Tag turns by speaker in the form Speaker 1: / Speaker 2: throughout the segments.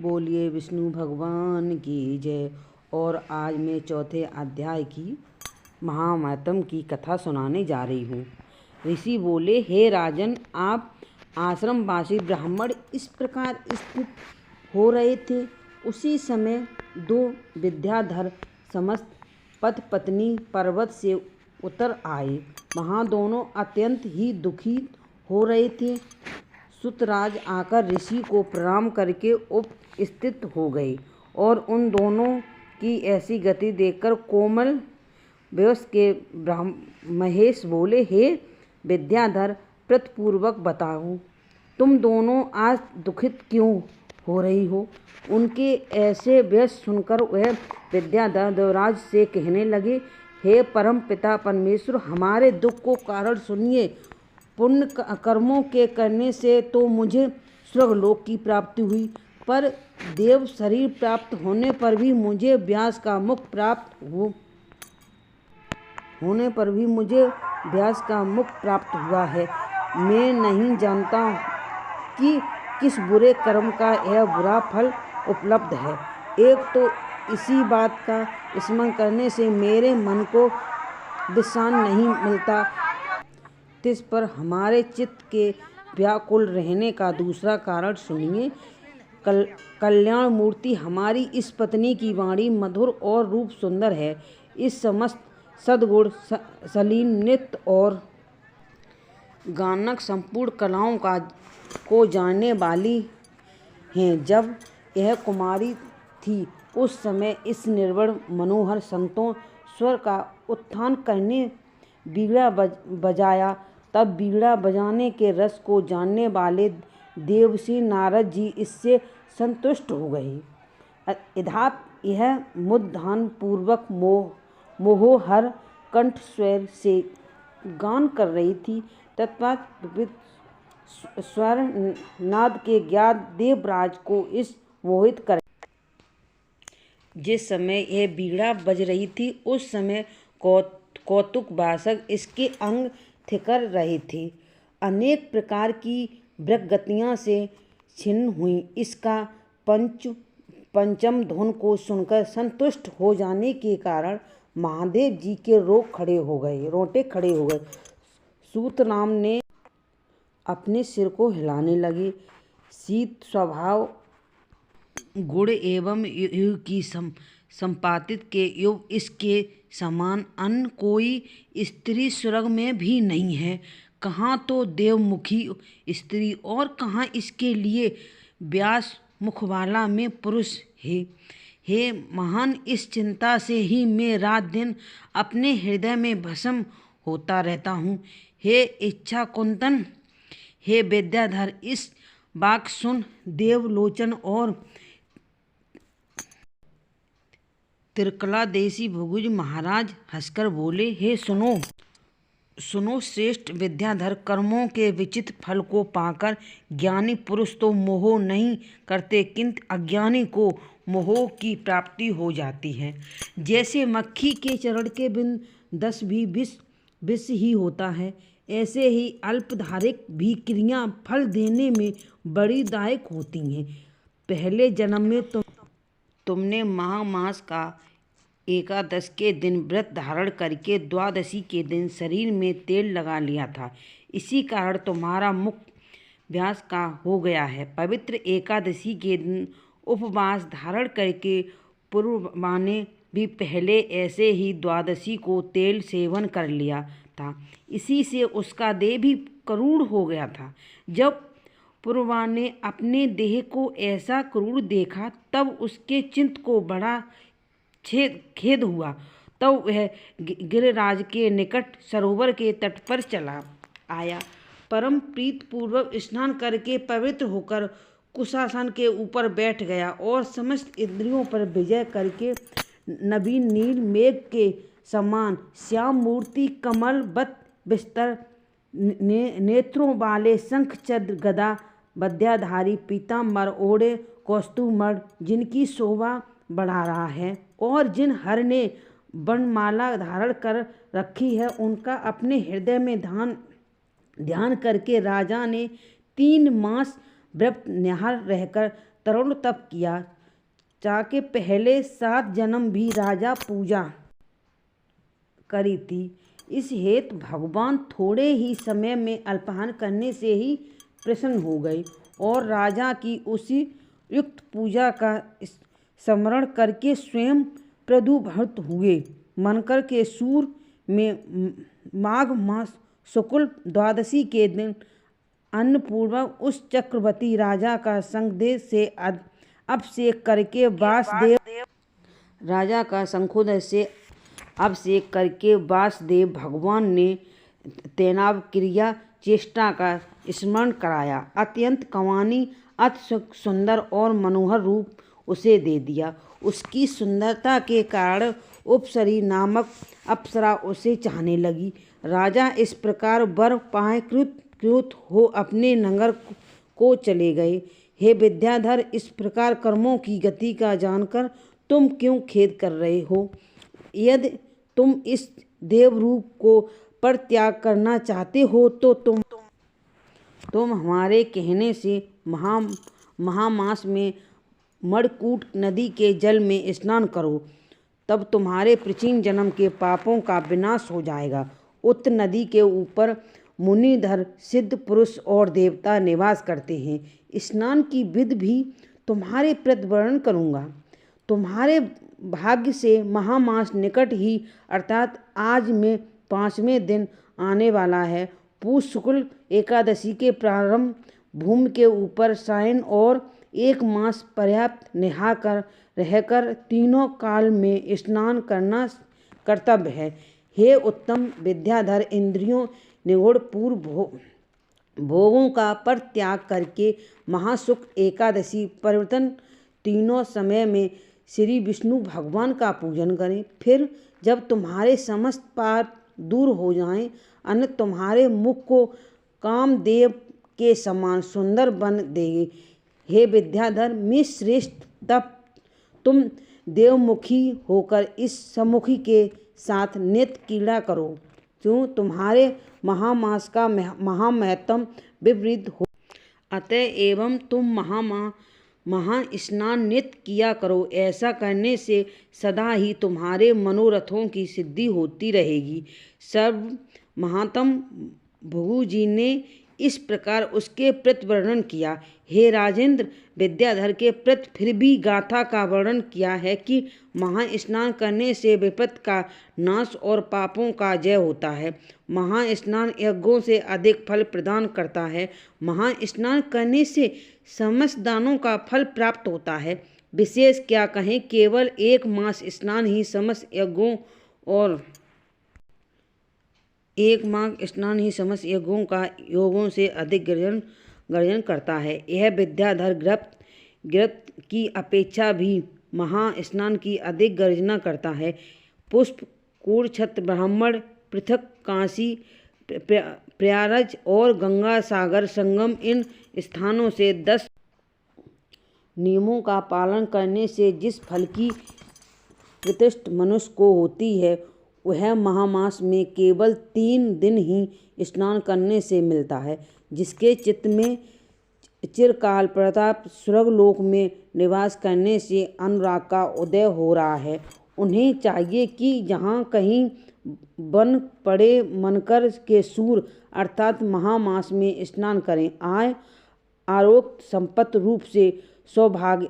Speaker 1: बोलिए विष्णु भगवान की जय। और आज मैं चौथे अध्याय की महात्म्य की कथा सुनाने जा रही हूँ। ऋषि बोले, हे राजन, आप आश्रमवासी ब्राह्मण इस प्रकार स्थित हो रहे थे। उसी समय दो विद्याधर समस्त पति पत्नी पर्वत से उतर आए। वहाँ दोनों अत्यंत ही दुखी हो रहे थे। सुतराज आकर ऋषि को प्रणाम करके उपस्थित हो गए और उन दोनों की ऐसी गति देखकर कोमल वयस के महेश बोले, हे विद्याधर, प्रत्यपूर्वक बताओ, तुम दोनों आज दुखित क्यों हो रही हो। उनके ऐसे व्यस सुनकर वह विद्याधर देवराज से कहने लगे, हे परम पिता परमेश्वर, हमारे दुख को कारण सुनिए। पुण्य कर्मों के करने से तो मुझे स्वर्गलोक की प्राप्ति हुई, पर देव शरीर प्राप्त होने पर भी मुझे व्यास का मुख प्राप्त हुआ है। मैं नहीं जानता कि किस बुरे कर्म का यह बुरा फल उपलब्ध है। एक तो इसी बात का स्मरण करने से मेरे मन को विश्राम नहीं मिलता। तिस पर हमारे चित्त के व्याकुल रहने का दूसरा कारण सुनिए। कल्याण मूर्ति हमारी इस पत्नी की वाणी मधुर और रूप सुंदर है। इस समस्त सद्गुण सलीन नृत्य और गानक संपूर्ण कलाओं को जानने वाली हैं। जब यह कुमारी थी उस समय इस निर्वण मनोहर संतों स्वर का उत्थान करने बीड़ा बजाया। तब बीड़ा बजाने के रस को जानने वाले देवर्षि नारद जी इससे संतुष्ट हो गए। इधाप यह मुद्धान पूर्वक मोहहर कंठ स्वर से गान कर रही थी। तत्पश्चात विविध स्वर नाद के ज्ञात देवराज को इस मोहित कर। जिस समय यह बीड़ा बज रही थी उस समय कौतुकवासक इसके अंग थिकर रहे थे। अनेक प्रकार की वृक्गतियाँ से छिन्न हुई। इसका पंचम धुन को सुनकर संतुष्ट हो जाने के कारण महादेव जी के रोंगटे खड़े हो गए। सूतनाम ने अपने सिर को हिलाने लगे। शीत स्वभाव गुण एवं युग की संपादित के युग इसके समान अन्य कोई स्त्री स्वर्ग में भी नहीं है। कहाँ तो देवमुखी स्त्री और कहाँ इसके लिए व्यास मुखवाला में पुरुष है। हे महान, इस चिंता से ही मैं रात दिन अपने हृदय में भस्म होता रहता हूँ। हे इच्छा कुंतन, हे विद्याधर, इस वाक सुन देवलोचन और त्रिकलादेशी भुजग महाराज हंसकर बोले, हे सुनो श्रेष्ठ विद्याधर, कर्मों के विचित्र फल को पाकर ज्ञानी पुरुष तो मोह नहीं करते, किंतु अज्ञानी को मोह की प्राप्ति हो जाती है। जैसे मक्खी के चरण के बिन 10 भी विष ही होता है, ऐसे ही अल्पधारिक भी क्रिया फल देने में बड़ी दायक होती हैं। पहले जन्म में तुमने माघ मास का एकादश के दिन व्रत धारण करके द्वादशी के दिन शरीर में तेल लगा लिया था। इसी कारण तुम्हारा मुख व्यास का हो गया है। पवित्र एकादशी के दिन उपवास धारण करके पूर्वा ने भी पहले ऐसे ही द्वादशी को तेल सेवन कर लिया था। इसी से उसका देह भी क्रूर हो गया था। जब पूर्वा ने अपने देह को ऐसा क्रूर देखा तब उसके चित्त को बड़ा खेद हुआ। तब वह गिरिराज के निकट सरोवर के तट पर चला आया। परम प्रीत पूर्वक स्नान करके पवित्र होकर कुशासन के ऊपर बैठ गया और समस्त इंद्रियों पर विजय करके नवीन नील मेघ के समान श्याम मूर्ति, कमल बत विस्तर नेत्रों वाले, शंख चक्र गदा विद्याधारी, पीताम्बर ओढ़े कौस्तुभमणि जिनकी शोभा बढ़ा रहा है और जिन हर ने वर्णमाला धारण कर रखी है, उनका अपने हृदय में ध्यान करके राजा ने 3 मास व्रत निहार रहकर तरुण तप किया, चाके पहले 7 जन्म भी राजा पूजा करी थी। इस हेतु भगवान थोड़े ही समय में अल्पाहार करने से ही प्रसन्न हो गए और राजा की उसी युक्त पूजा का स्मरण करके स्वयं प्रदुभूत हुए। मनकर के सूर में माघ मास शुक्ल द्वादशी के दिन अन्नपूर्वक उस चक्रवर्ती राजा का संदेह से अभिषेक करके वासुदेव राजा का शंखोदय से अभिषेक करके वासुदेव भगवान ने तैनाव क्रिया चेष्टा का स्मरण कराया। अत्यंत कवानी अति सुंदर और मनोहर रूप उसे दे दिया। उसकी सुंदरता के कारण उपसरी नामक अप्सरा उसे चाहने लगी। राजा इस प्रकार वर पाए कृत हो अपने नगर को चले गए। हे विद्याधर, इस प्रकार कर्मों की गति का जानकर तुम क्यों खेद कर रहे हो? यदि तुम इस देवरूप को परित्याग करना चाहते हो तो तुम हमारे कहने से महामास में मणिकूट नदी के जल में स्नान करो, तब तुम्हारे प्राचीन जन्म के पापों का विनाश हो जाएगा। उक्त नदी के ऊपर मुनिधर सिद्ध पुरुष और देवता निवास करते हैं। स्नान की विधि भी तुम्हारे प्रति वर्णन करूँगा। तुम्हारे भाग्य से महामास निकट ही अर्थात आज में 5वें दिन आने वाला है। पूष शुक्ल एकादशी के प्रारंभ भूमि के ऊपर शयन और 1 मास पर्याप्त नहाकर रहकर तीनों काल में स्नान करना कर्तव्य है। हे उत्तम विद्याधर, इंद्रियों निगूढ़ पूर्व भोगों का परित्याग करके महाशुक्ल एकादशी परिवर्तन तीनों समय में श्री विष्णु भगवान का पूजन करें। फिर जब तुम्हारे समस्त पाप दूर हो जाएं, अन्न तुम्हारे मुख को कामदेव के समान सुंदर बन देंगे। हे विद्याधर, मैं श्रेष्ठ तप तुम देवमुखी होकर इस सम्मुखी के साथ नित्य क्रीड़ा करो। क्यों तुम्हारे महामास का महामहत्म विपरीत हो, अतः एवं तुम महास्नान नित्य किया करो। ऐसा करने से सदा ही तुम्हारे मनोरथों की सिद्धि होती रहेगी। सर्व महात्म भृगु जी ने इस प्रकार उसके प्रति वर्णन किया। हे राजेंद्र, विद्याधर के प्रति फिर भी गाथा का वर्णन किया है कि महास्नान करने से विपत्ति का नाश और पापों का जय होता है। महास्नान यज्ञों से अधिक फल प्रदान करता है। महास्नान करने से समस्त दानों का फल प्राप्त होता है। विशेष क्या कहें, केवल 1 मास स्नान ही समस्त यज्ञों का योगों से अधिक गर्जन करता है। यह विद्याधर गिरत की अपेक्षा भी महास्नान की अधिक गर्जना करता है। पुष्प कूर्छत्र ब्राह्मण पृथक काशी प्रयागराज और गंगा सागर संगम इन स्थानों से 10 नियमों का पालन करने से जिस फल की प्रतिष्ठा मनुष्य को होती है, वह महामास में केवल 3 दिन ही स्नान करने से मिलता है। जिसके चित्त में चिरकाल प्रताप स्वर्गलोक में निवास करने से अनुराग का उदय हो रहा है, उन्हें चाहिए कि जहाँ कहीं बन पड़े मनकर के सूर अर्थात महामास में स्नान करें। आरोग्य संपत्ति रूप से सौभाग्य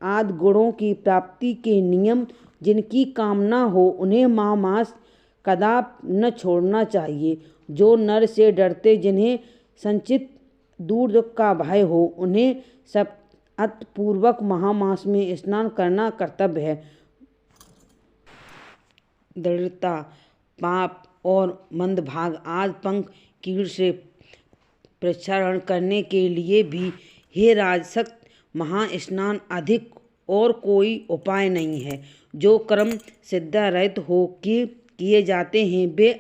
Speaker 1: आदि गुणों की प्राप्ति के नियम जिनकी कामना हो, उन्हें महामास कदापि न छोड़ना चाहिए। जो नर से डरते, जिन्हें संचित दूर दुख का भय हो, उन्हें सप्ताहपूर्वक महामास में स्नान करना कर्तव्य है। दरिद्रता, पाप और मंदभाग आदि पंख कीड़ से प्रक्षालन करने के लिए भी हे राजसक महास्नान अधिक और कोई उपाय नहीं है। जो कर्म सिद्धा रहित हो किए जाते हैं वे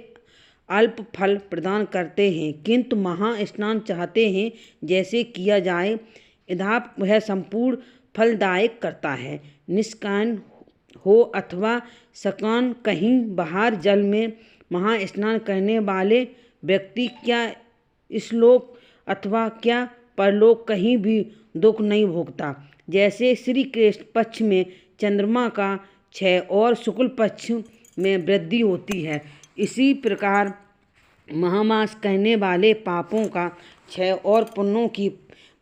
Speaker 1: अल्प फल प्रदान करते हैं, किंतु महास्नान चाहते हैं जैसे किया जाए यथाप वह संपूर्ण फलदायक करता है। निष्काम हो अथवा सकाम, कहीं बाहर जल में महास्नान करने वाले व्यक्ति क्या इस लोक अथवा क्या परलोक कहीं भी दुख नहीं भोगता। जैसे श्री कृष्ण पक्ष में चंद्रमा का क्षय और शुक्ल पक्ष में वृद्धि होती है, इसी प्रकार महामास कहने वाले पापों का क्षय और पुण्यों की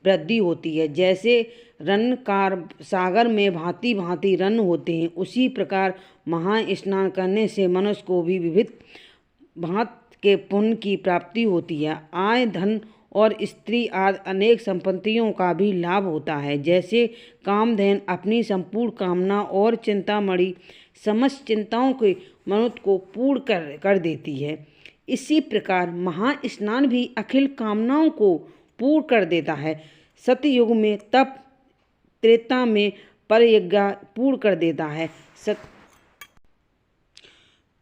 Speaker 1: वृद्धि होती है। जैसे रन्नकार सागर में भांति भांति रन्न होते हैं, उसी प्रकार महास्नान करने से मनुष्य को भी विविध भांत के पुण्य की प्राप्ति होती है। आय, धन और स्त्री आदि अनेक संपत्तियों का भी लाभ होता है। जैसे कामधेन अपनी संपूर्ण कामना और चिंतामणि समस्त चिंताओं के मनुष्य को पूर्ण कर देती है, इसी प्रकार महास्नान भी अखिल कामनाओं को पूर्ण कर देता है। सतयुग में तप, त्रेता में परयज्ञ पूर्ण कर देता है,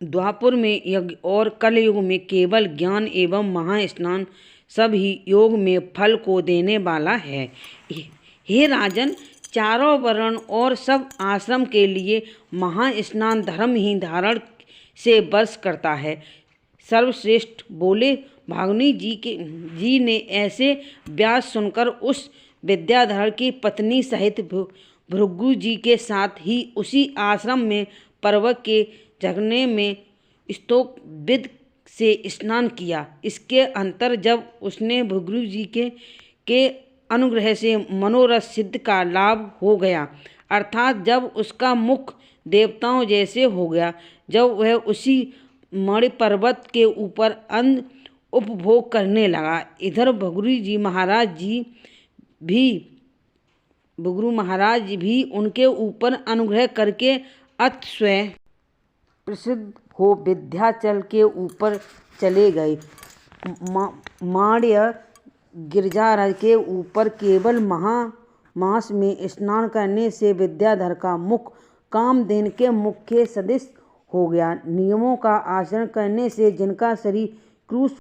Speaker 1: द्वापर में यज्ञ और कलयुग में केवल ज्ञान एवं महास्नान सब ही योग में फल को देने वाला है। हे राजन, चारों वर्ण और सब आश्रम के लिए महास्नान धर्म ही धारण से वर्ष करता है। सर्वश्रेष्ठ बोले। भागनी जी ने ऐसे व्यास सुनकर उस विद्याधर की पत्नी सहित भृगु जी के साथ ही उसी आश्रम में पर्वत के झरने में स्तोकविद से स्नान किया। इसके अंतर जब उसने भृगु जी के अनुग्रह से मनोरथ सिद्ध का लाभ हो गया, अर्थात जब उसका मुख देवताओं जैसे हो गया, जब वह उसी मणि पर्वत के ऊपर अन्न उपभोग करने लगा। इधर भृगु महाराज भी उनके ऊपर अनुग्रह करके अत स्वयं प्रसिद्ध हो विंध्याचल के ऊपर चले गए। मांड्य गिरिराज के ऊपर केवल महामास में स्नान करने से विद्याधर का मुख कामधेनु के मुख के सदृश हो गया। नियमों का आचरण करने से जिनका शरीर क्रूस